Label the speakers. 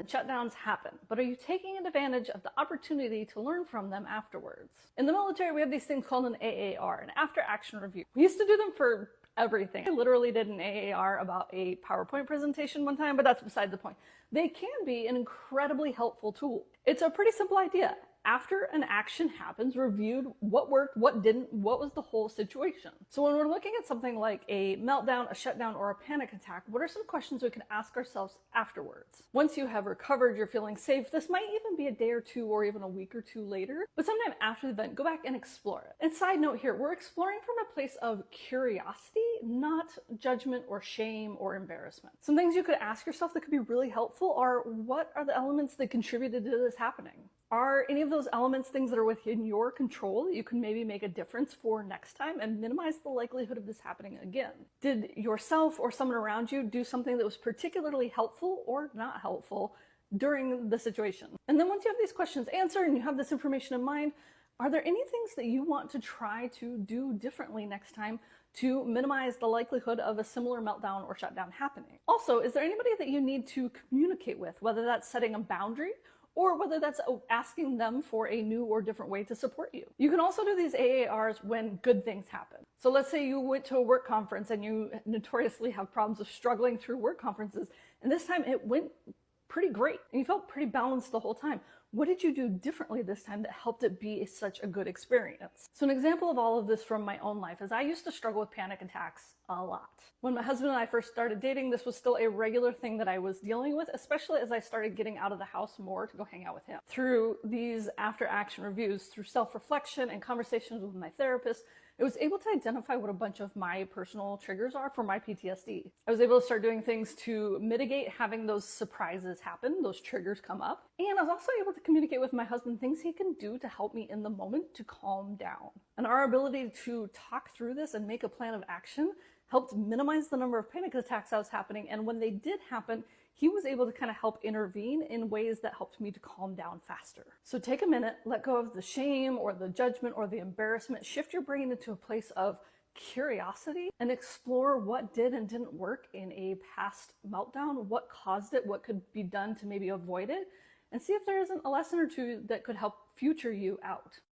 Speaker 1: that shutdowns happen, but are you taking advantage of the opportunity to learn from them afterwards? In the military, we have these things called an AAR, an after action review. We used to do them for everything. I literally did an AAR about a PowerPoint presentation one time, but that's beside the point. They can be an incredibly helpful tool. It's a pretty simple idea. After an action happens, reviewed what worked, what didn't, what was the whole situation. So when we're looking at something like a meltdown, a shutdown, or a panic attack, what are some questions we can ask ourselves afterwards? Once you have recovered, you're feeling safe, this might even be a day or two or even a week or two later, but sometime after the event, go back and explore it. And side note here, we're exploring from a place of curiosity, not judgment or shame or embarrassment. Some things you could ask yourself that could be really helpful are, what are the elements that contributed to this happening? Are any of those elements things that are within your control that you can maybe make a difference for next time and minimize the likelihood of this happening again? Did yourself or someone around you do something that was particularly helpful or not helpful during the situation? And then once you have these questions answered and you have this information in mind, are there any things that you want to try to do differently next time to minimize the likelihood of a similar meltdown or shutdown happening? Also, is there anybody that you need to communicate with, whether that's setting a boundary or whether that's asking them for a new or different way to support you? You can also do these AARs when good things happen. So let's say you went to a work conference and you notoriously have problems of struggling through work conferences, and this time it went pretty great and you felt pretty balanced the whole time. What did you do differently this time that helped it be such a good experience? So an example of all of this from my own life is I used to struggle with panic attacks a lot. When my husband and I first started dating, this was still a regular thing that I was dealing with, especially as I started getting out of the house more to go hang out with him. Through these after-action reviews, through self-reflection and conversations with my therapist, I was able to identify what a bunch of my personal triggers are for my PTSD. I was able to start doing things to mitigate having those surprises happen, those triggers come up. And I was also able to communicate with my husband things he can do to help me in the moment to calm down. And our ability to talk through this and make a plan of action helped minimize the number of panic attacks that was happening. And when they did happen, he was able to kind of help intervene in ways that helped me to calm down faster. So take a minute, let go of the shame or the judgment or the embarrassment, shift your brain into a place of curiosity and explore what did and didn't work in a past meltdown, what caused it, what could be done to maybe avoid it, and see if there isn't a lesson or two that could help future you out.